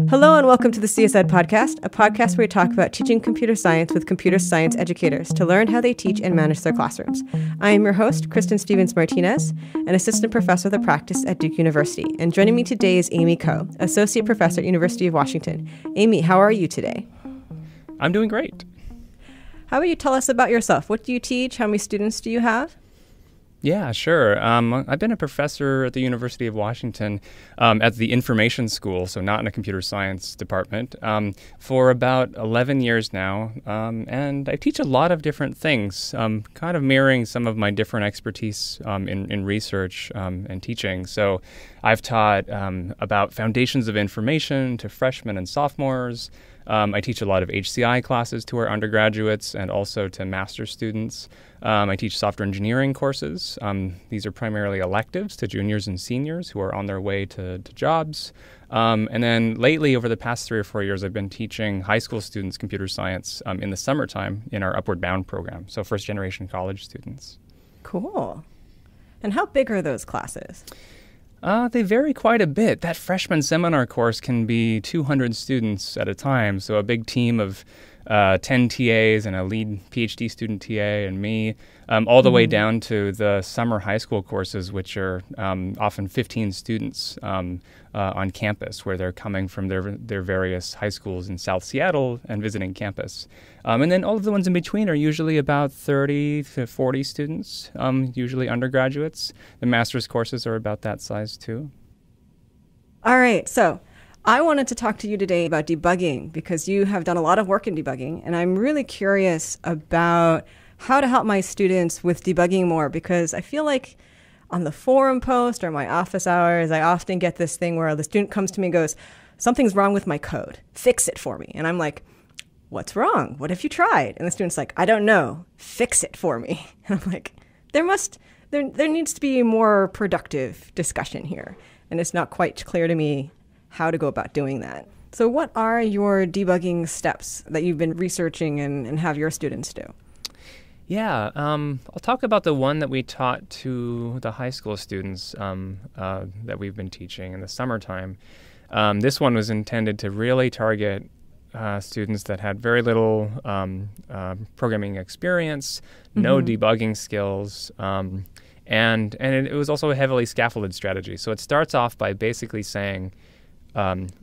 Hello and welcome to the CSED podcast, a podcast where we talk about teaching computer science with computer science educators to learn how they teach and manage their classrooms. I am your host, Kristen Stevens-Martinez, an assistant professor of the practice at Duke University. And joining me today is Amy Ko, associate professor at University of Washington. Amy, how are you today? I'm doing great. How about you tell us about yourself? What do you teach? How many students do you have? Yeah, sure. I've been a professor at the University of Washington at the information school, so not in a computer science department, for about 11 years now. And I teach a lot of different things, kind of mirroring some of my different expertise in research and teaching. So I've taught about foundations of information to freshmen and sophomores. I teach a lot of HCI classes to our undergraduates and also to master's students. I teach software engineering courses. These are primarily electives to juniors and seniors who are on their way to jobs. And then lately, over the past 3 or 4 years, I've been teaching high school students computer science in the summertime in our Upward Bound program, so first-generation college students. Cool. And how big are those classes? They vary quite a bit. That freshman seminar course can be 200 students at a time, so a big team of 10 TAs and a lead PhD student TA and me, all the way down to the summer high school courses, which are often 15 students on campus, where they're coming from their various high schools in South Seattle and visiting campus. And then all of the ones in between are usually about 30 to 40 students, usually undergraduates. The master's courses are about that size too. All right, so I wanted to talk to you today about debugging because you have done a lot of work in debugging, and I'm really curious about how to help my students with debugging more, because I feel like on the forum post or my office hours, I often get this thing where the student comes to me and goes, something's wrong with my code, fix it for me. And I'm like, what's wrong? What have you tried? And the student's like, I don't know, fix it for me. And I'm like, there needs to be a more productive discussion here. And it's not quite clear to me how to go about doing that. So what are your debugging steps that you've been researching and have your students do? Yeah, I'll talk about the one that we taught to the high school students that we've been teaching in the summertime. This one was intended to really target students that had very little programming experience, no debugging skills, and it was also a heavily scaffolded strategy. So it starts off by basically saying,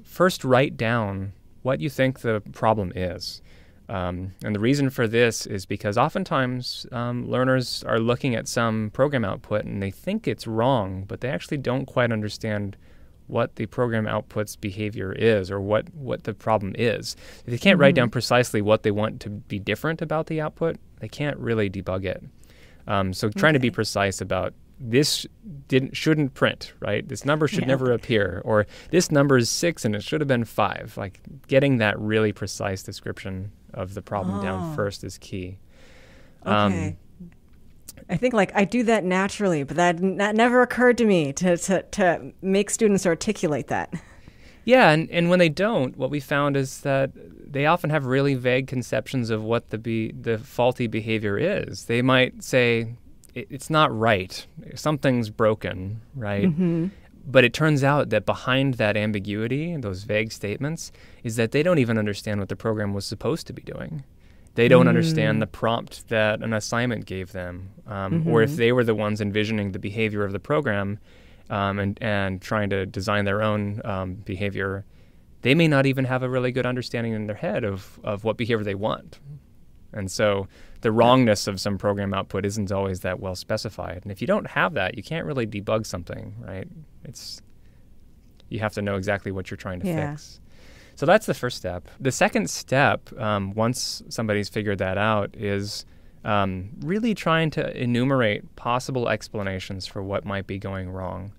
first write down what you think the problem is. And the reason for this is because oftentimes learners are looking at some program output and they think it's wrong, but they actually don't quite understand what the program output's behavior is or what the problem is. If they can't write down precisely what they want to be different about the output, they can't really debug it. So trying to be precise about this shouldn't print, right? This number should never appear, or this number is 6 and it should have been 5. Like getting that really precise description of the problem down first is key. Okay. I think I do that naturally, but that never occurred to me to make students articulate that. Yeah, and when they don't, what we found is that they often have really vague conceptions of what the faulty behavior is. They might say, it's not right, something's broken, right? But it turns out that behind that ambiguity, those vague statements, is that they don't even understand what the program was supposed to be doing. They don't understand the prompt that an assignment gave them, or if they were the ones envisioning the behavior of the program and trying to design their own behavior, they may not even have a really good understanding in their head of what behavior they want. And so the wrongness of some program output isn't always that well specified. And if you don't have that, you can't really debug something, right? You have to know exactly what you're trying to fix. So that's the first step. The second step, once somebody's figured that out, is really trying to enumerate possible explanations for what might be going wrong.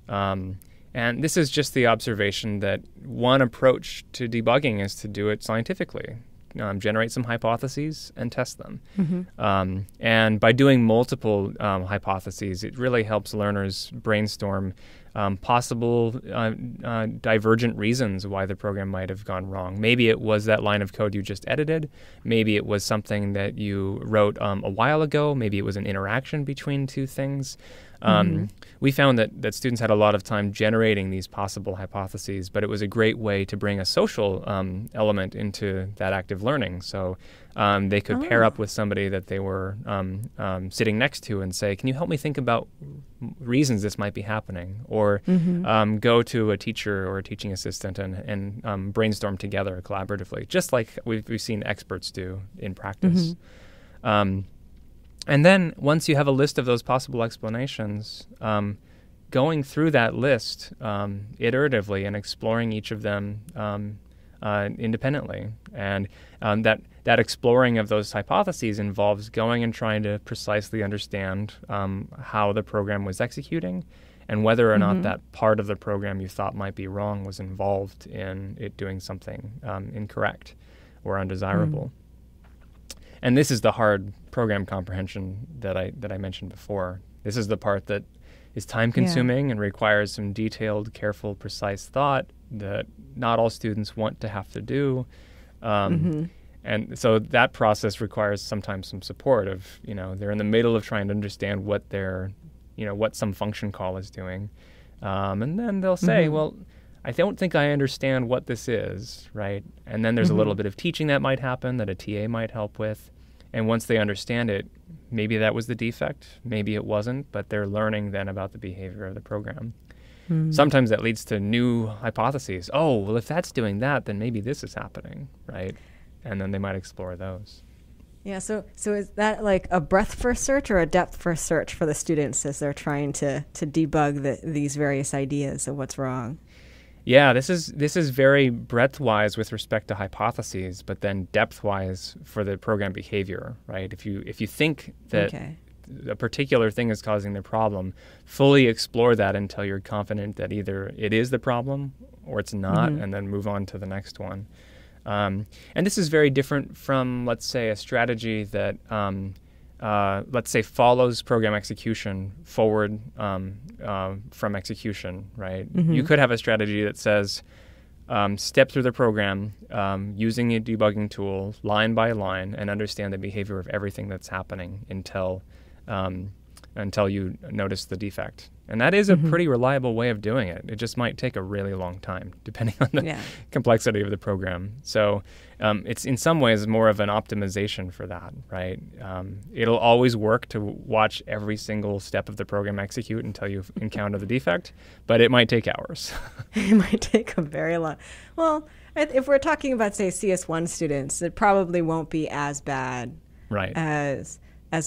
And this is just the observation that one approach to debugging is to do it scientifically. Generate some hypotheses and test them. And by doing multiple hypotheses, it really helps learners brainstorm possible divergent reasons why the program might have gone wrong. Maybe it was that line of code you just edited. Maybe it was something that you wrote a while ago. Maybe it was an interaction between two things. We found that students had a lot of time generating these possible hypotheses, but it was a great way to bring a social element into that active learning. So they could pair up with somebody that they were sitting next to and say, can you help me think about reasons this might be happening? Or go to a teacher or a teaching assistant and brainstorm together collaboratively, just like we've seen experts do in practice. And then once you have a list of those possible explanations, going through that list iteratively and exploring each of them independently. And that exploring of those hypotheses involves going and trying to precisely understand how the program was executing and whether or not that part of the program you thought might be wrong was involved in it doing something incorrect or undesirable. And this is the hard program comprehension that I mentioned before. This is the part that is time-consuming and requires some detailed, careful, precise thought that not all students want to have to do. And so that process requires sometimes some support of, they're in the middle of trying to understand what what some function call is doing. And then they'll say, well, I don't think I understand what this is, right? And then there's a little bit of teaching that might happen that a TA might help with. And once they understand it, maybe that was the defect, maybe it wasn't, but they're learning then about the behavior of the program. Sometimes that leads to new hypotheses. Oh, well, if that's doing that, then maybe this is happening, right? And then they might explore those. Yeah, so is that like a breadth first search or a depth first search for the students as they're trying to debug these various ideas of what's wrong? Yeah, this is very breadth-wise with respect to hypotheses, but then depth-wise for the program behavior, right? If you think that a particular thing is causing the problem, fully explore that until you're confident that either it is the problem or it's not, and then move on to the next one. And this is very different from, let's say, a strategy that let's say, follows program execution forward from execution, right? You could have a strategy that says, step through the program using a debugging tool line by line and understand the behavior of everything that's happening until you notice the defect. And that is a pretty reliable way of doing it. It just might take a really long time, depending on the complexity of the program. So it's in some ways more of an optimization for that, right? It'll always work to watch every single step of the program execute until you encounter the defect, but it might take hours. It might take a very long. Well, if we're talking about, say, CS1 students, it probably won't be as bad as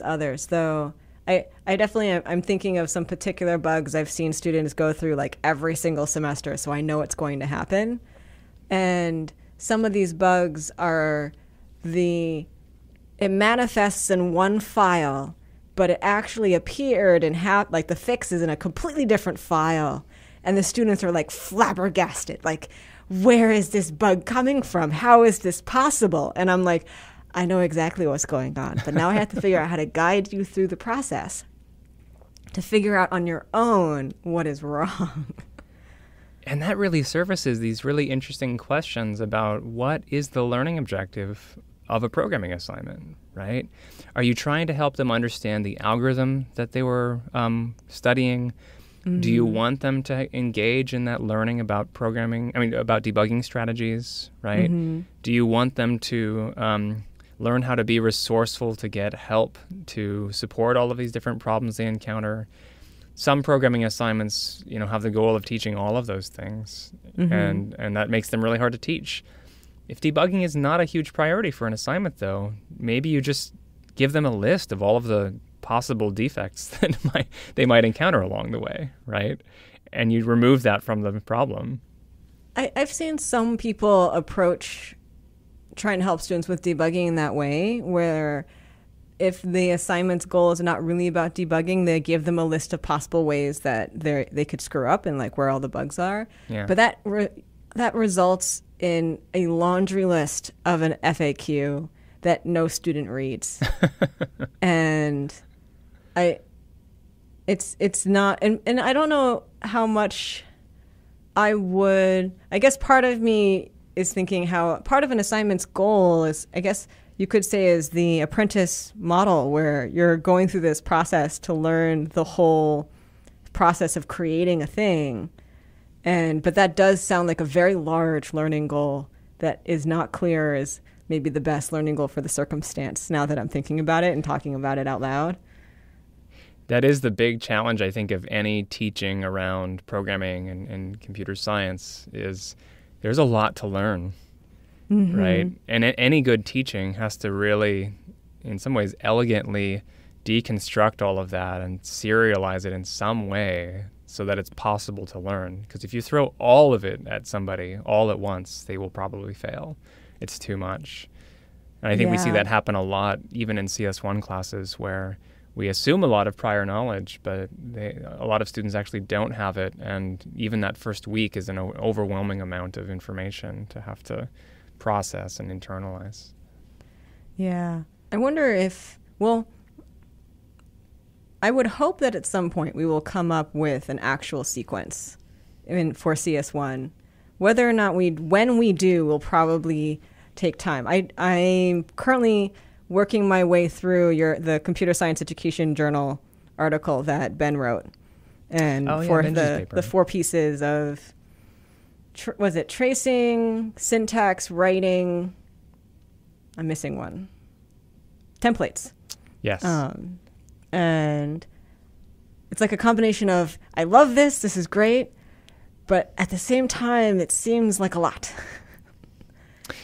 others, though. I definitely I'm thinking of some particular bugs I've seen students go through like every single semester, so I know it's going to happen. And some of these bugs are it manifests in one file, but it actually appeared and like the fix is in a completely different file. And the students are like flabbergasted, like, where is this bug coming from? How is this possible? And I'm like, I know exactly what's going on, but now I have to figure out how to guide you through the process to figure out on your own what is wrong. And that really surfaces these really interesting questions about what is the learning objective of a programming assignment, right? Are you trying to help them understand the algorithm that they were studying? Do you want them to engage in that learning about about debugging strategies, right? Do you want them to learn how to be resourceful to get help to support all of these different problems they encounter? Some programming assignments, have the goal of teaching all of those things, and that makes them really hard to teach. If debugging is not a huge priority for an assignment, though, maybe you just give them a list of all of the possible defects that they might encounter along the way, right? And you remove that from the problem. I've seen some people approach trying to help students with debugging in that way, where if the assignment's goal is not really about debugging, they give them a list of possible ways that they could screw up and like where all the bugs are. Yeah. But that results in a laundry list of an FAQ that no student reads. And it's not, and I don't know how much I guess part of me is thinking how part of an assignment's goal is, I guess you could say, is the apprentice model, where you're going through this process to learn the whole process of creating a thing. But that does sound like a very large learning goal that is not clear as maybe the best learning goal for the circumstance, now that I'm thinking about it and talking about it out loud. That is the big challenge, I think, of any teaching around programming and computer science, is there's a lot to learn, right? And any good teaching has to really, in some ways, elegantly deconstruct all of that and serialize it in some way so that it's possible to learn. Because if you throw all of it at somebody all at once, they will probably fail. It's too much. And I think we see that happen a lot, even in CS1 classes, where we assume a lot of prior knowledge, but a lot of students actually don't have it. And even that first week is an overwhelming amount of information to have to process and internalize. Yeah. I wonder if, I would hope that at some point we will come up with an actual sequence for CS1. Whether or not when we do, will probably take time. I'm currently working my way through the Computer Science Education Journal article that Ben wrote. And for the 4 pieces of, was it tracing, syntax, writing, I'm missing one, templates. Yes. And it's like a combination of, I love this is great, but at the same time, it seems like a lot.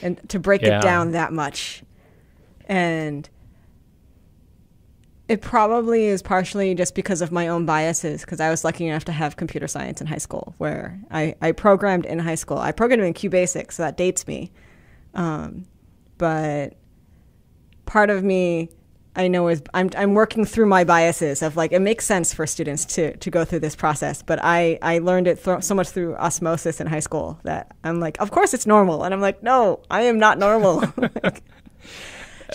And to break it down that much. And it probably is partially just because of my own biases, because I was lucky enough to have computer science in high school, where I programmed in high school. I programmed in QBasic, so that dates me. But part of me, I know, is I'm working through my biases of, like, it makes sense for students to go through this process, but I learned it so much through osmosis in high school that I'm like, of course it's normal. And I'm like, no, I am not normal.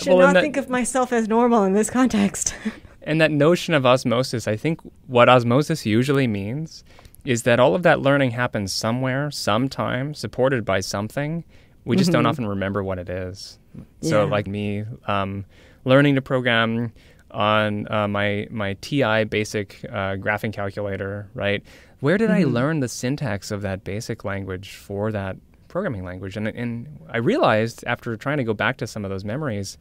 Should not think of myself as normal in this context. And that notion of osmosis, I think what osmosis usually means is that all of that learning happens somewhere, sometime, supported by something. We just don't often remember what it is. So like me, learning to program on my TI basic graphing calculator, right? Where did I learn the syntax of that basic language for that programming language? And I realized, after trying to go back to some of those memories,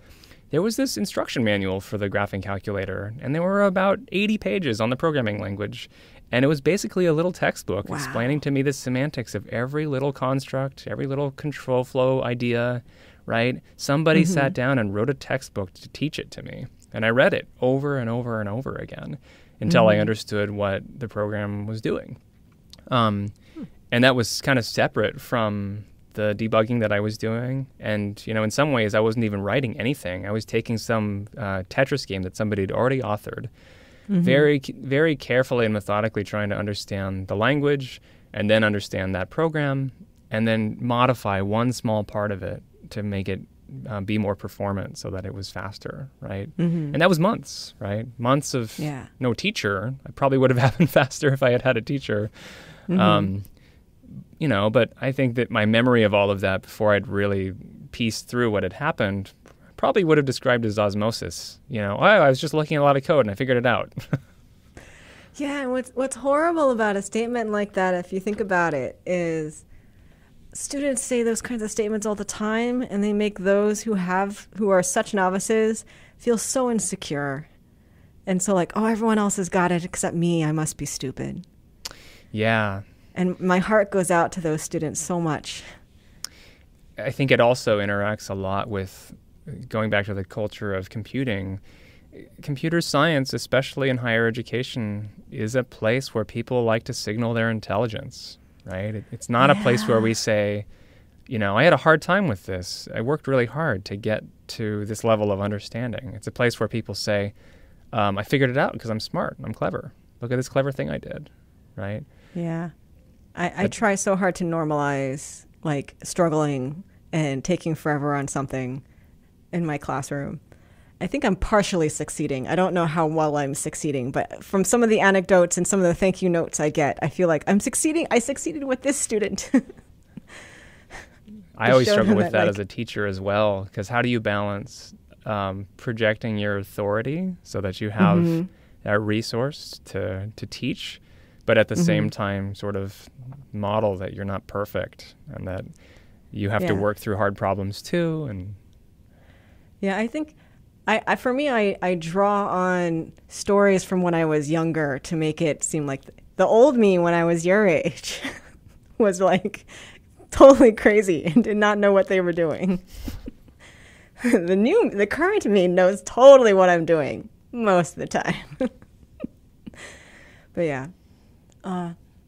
there was this instruction manual for the graphing calculator, and there were about 80 pages on the programming language. And it was basically a little textbook explaining to me the semantics of every little construct, every little control flow idea, right? Somebody sat down and wrote a textbook to teach it to me. And I read it over and over and over again until I understood what the program was doing. And that was kind of separate from the debugging that I was doing. And, in some ways, I wasn't even writing anything. I was taking some Tetris game that somebody had already authored, very, very carefully and methodically trying to understand the language and then understand that program and then modify one small part of it to make it be more performant so that it was faster, right? And that was months, right? Months of no teacher. I probably would have happened faster if I had had a teacher. But I think that my memory of all of that before I'd really pieced through what had happened probably would have described as osmosis. I was just looking at a lot of code and I figured it out. Yeah, and what's horrible about a statement like that, if you think about it, is students say those kinds of statements all the time, and they make those who are such novices feel so insecure. And so like, oh, everyone else has got it except me. I must be stupid. Yeah. And my heart goes out to those students so much. I think it also interacts a lot with, going back to the culture of computing, computer science, especially in higher education, is a place where people like to signal their intelligence, right? It's not a place where we say, I had a hard time with this. I worked really hard to get to this level of understanding. It's a place where people say, I figured it out because I'm smart. I'm clever. Look at this clever thing I did, right? Yeah. I try so hard to normalize, like, struggling and taking forever on something in my classroom. I think I'm partially succeeding. I don't know how well I'm succeeding, but from some of the anecdotes and some of the thank you notes I get, I feel like I'm succeeding. I succeeded with this student. I always struggle with that as a teacher as well, because how do you balance projecting your authority so that you have a resource to teach, but at the same time sort of model that you're not perfect and that you have to work through hard problems too. And yeah, I think for me, I draw on stories from when I was younger to make it seem like the old me when I was your age was like totally crazy and did not know what they were doing. The current me knows totally what I'm doing most of the time. But yeah,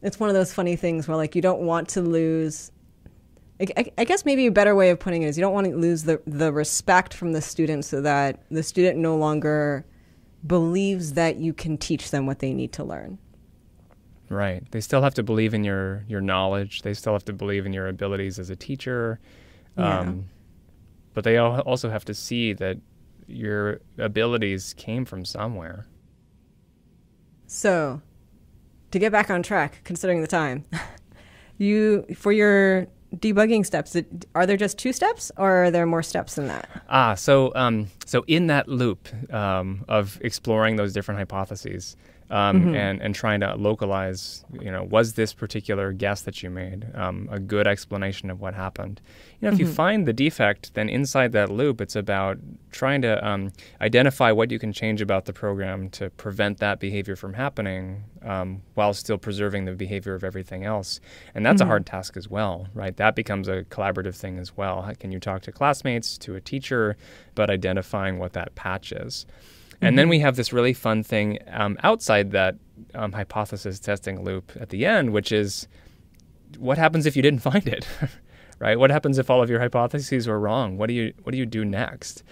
it's one of those funny things where like you don't want to lose. I guess maybe a better way of putting it is you don't want to lose the respect from the student so that the student no longer believes that you can teach them what they need to learn. Right. They still have to believe in your knowledge. They still have to believe in your abilities as a teacher. But they also have to see that your abilities came from somewhere. So, to get back on track, considering the time, for your debugging steps, are there just 2 steps or are there more steps than that? So in that loop of exploring those different hypotheses and trying to localize, was this particular guess that you made a good explanation of what happened? If you find the defect, then inside that loop, it's about trying to identify what you can change about the program to prevent that behavior from happening while still preserving the behavior of everything else. And that's a hard task as well, right? That becomes a collaborative thing as well. How can you talk to classmates, to a teacher, but identifying what that patch is? And then we have this really fun thing outside that hypothesis testing loop at the end, which is what happens if you didn't find it, right? What happens if all of your hypotheses were wrong? What do you do next?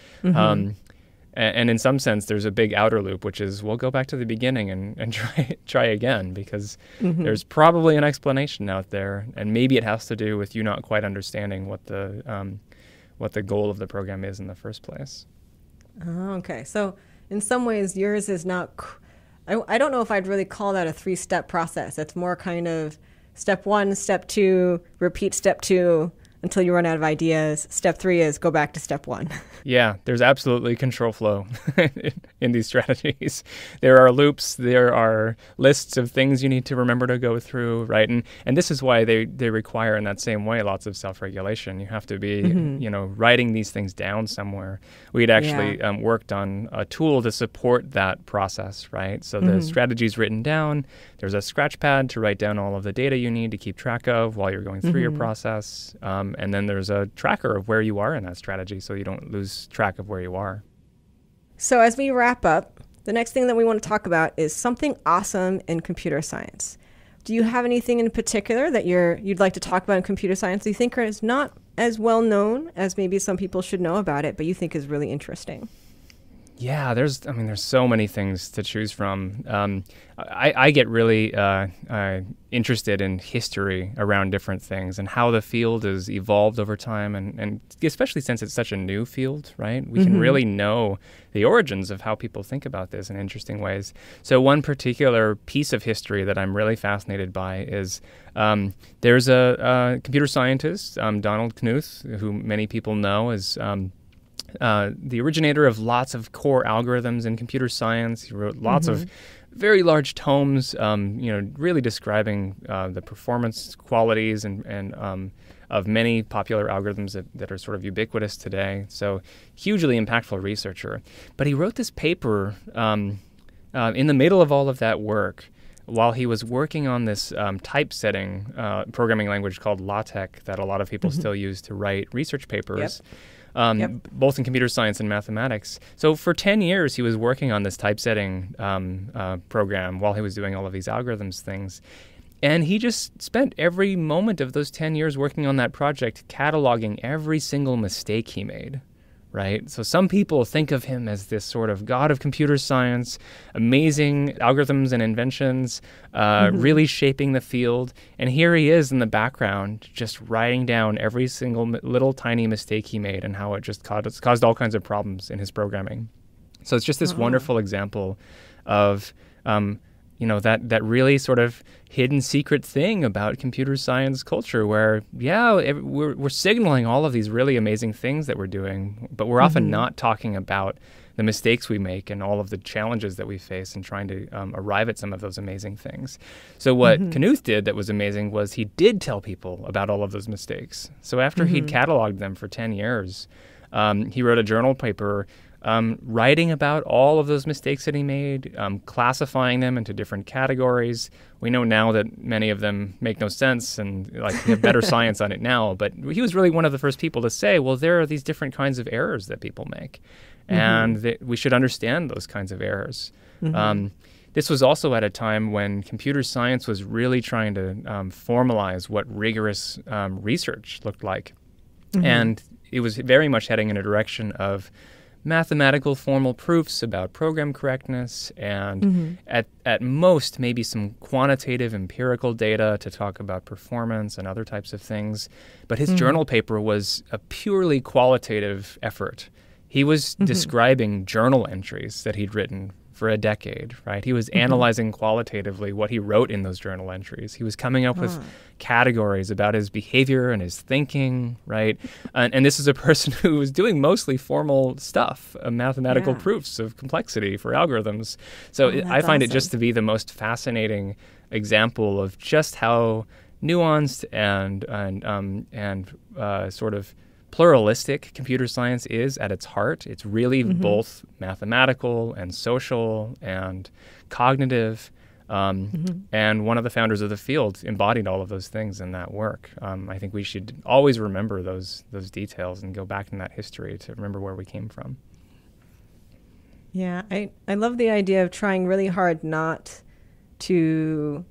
And in some sense, there's a big outer loop, which is we'll go back to the beginning and try again, because there's probably an explanation out there, and maybe it has to do with you not quite understanding what the goal of the program is in the first place. Okay, so in some ways, yours is not. I don't know if I'd really call that a 3-step process. It's more kind of step 1, step 2, repeat step 2 until you run out of ideas. Step 3 is go back to step 1. Yeah, there's absolutely control flow in these strategies. There are loops, there are lists of things you need to remember to go through, right? And this is why they require, in that same way, lots of self-regulation. You have to be, writing these things down somewhere. We'd actually worked on a tool to support that process, right? So the strategy's written down. There's a scratch pad to write down all of the data you need to keep track of while you're going through your process. And then there's a tracker of where you are in that strategy so you don't lose track of where you are. So as we wrap up, the next thing that we want to talk about is something awesome in computer science. Do you have anything in particular that you'd like to talk about in computer science that you think is not as well known as maybe some people should know about it, but you think is really interesting? Yeah, there's so many things to choose from. I get really interested in history around different things and how the field has evolved over time, and especially since it's such a new field, right? We can really know the origins of how people think about this in interesting ways. So one particular piece of history that I'm really fascinated by is there's a computer scientist, Donald Knuth, who many people know as the originator of lots of core algorithms in computer science. He wrote lots of very large tomes, really describing the performance qualities and of many popular algorithms that are sort of ubiquitous today. So hugely impactful researcher. But he wrote this paper in the middle of all of that work while he was working on this typesetting programming language called LaTeX that a lot of people still use to write research papers. Both in computer science and mathematics. So for 10 years, he was working on this typesetting program while he was doing all of these algorithms things. And he just spent every moment of those 10 years working on that project cataloging every single mistake he made, right? So some people think of him as this sort of god of computer science, amazing algorithms and inventions, really shaping the field. And here he is in the background just writing down every single little tiny mistake he made and how it just caused all kinds of problems in his programming. So it's just this wonderful example of, that really sort of hidden secret thing about computer science culture where, we're signaling all of these really amazing things that we're doing, but we're often not talking about the mistakes we make and all of the challenges that we face in trying to arrive at some of those amazing things. So what Knuth did that was amazing was he did tell people about all of those mistakes. So after he'd cataloged them for 10 years, he wrote a journal paper writing about all of those mistakes that he made, classifying them into different categories. We know now that many of them make no sense and we have better science on it now. But he was really one of the first people to say, well, there are these different kinds of errors that people make. And we should understand those kinds of errors. This was also at a time when computer science was really trying to formalize what rigorous research looked like. And it was very much heading in a direction of mathematical formal proofs about program correctness and at most maybe some quantitative empirical data to talk about performance and other types of things. But his journal paper was a purely qualitative effort. He was describing journal entries that he'd written for a decade, right? He was analyzing qualitatively what he wrote in those journal entries. He was coming up with categories about his behavior and his thinking, right? And this is a person who was doing mostly formal stuff, mathematical proofs of complexity for algorithms. So I find it just to be the most fascinating example of just how nuanced and sort of pluralistic computer science is at its heart. It's really both mathematical and social and cognitive. And one of the founders of the field embodied all of those things in that work. I think we should always remember those details and go back in that history to remember where we came from. Yeah, I love the idea of trying really hard not to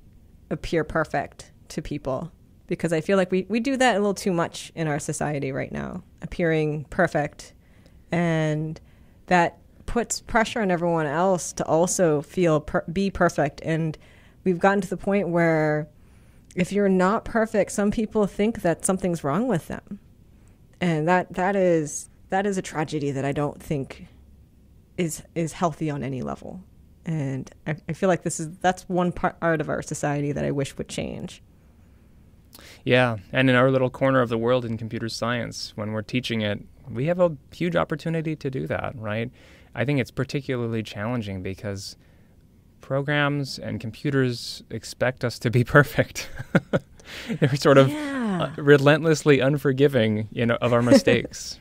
appear perfect to people. Because I feel like we do that a little too much in our society right now, appearing perfect. And that puts pressure on everyone else to also be perfect. And we've gotten to the point where if you're not perfect, some people think that something's wrong with them. And that is a tragedy that I don't think is healthy on any level. And I feel like that's one part of our society that I wish would change. Yeah, and in our little corner of the world in computer science, when we're teaching it, we have a huge opportunity to do that, right? I think it's particularly challenging because programs and computers expect us to be perfect. They're sort of relentlessly unforgiving, of our mistakes.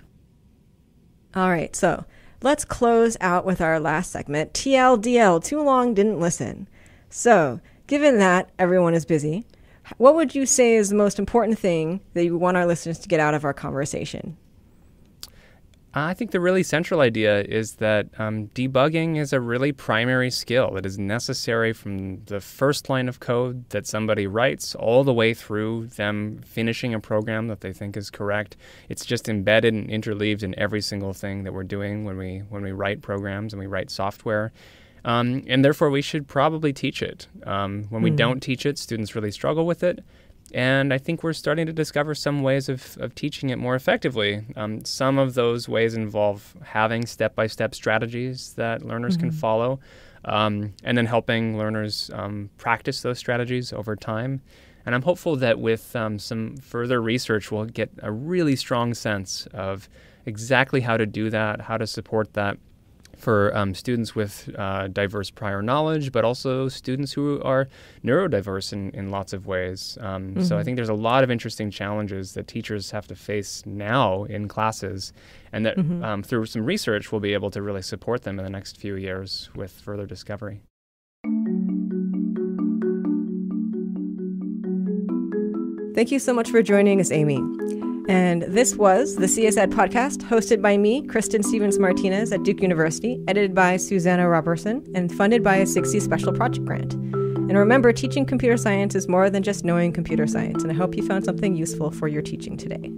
All right, so let's close out with our last segment, TLDL, too long, didn't listen. So, given that everyone is busy, what would you say is the most important thing that you want our listeners to get out of our conversation? I think the really central idea is that debugging is a really primary skill. It is necessary from the first line of code that somebody writes all the way through them finishing a program that they think is correct. It's just embedded and interleaved in every single thing that we're doing when we write programs and we write software. And therefore, we should probably teach it. When we don't teach it, students really struggle with it. And I think we're starting to discover some ways of teaching it more effectively. Some of those ways involve having step-by-step strategies that learners can follow, and then helping learners practice those strategies over time. And I'm hopeful that with some further research, we'll get a really strong sense of exactly how to do that, how to support that for students with diverse prior knowledge, but also students who are neurodiverse in lots of ways. So I think there's a lot of interesting challenges that teachers have to face now in classes, and that through some research, we'll be able to really support them in the next few years with further discovery. Thank you so much for joining us, Amy. And this was the CSED podcast, hosted by me, Kristen Stevens-Martinez at Duke University, edited by Susanna Robertson, and funded by a 60 Special Project Grant. And remember, teaching computer science is more than just knowing computer science, and I hope you found something useful for your teaching today.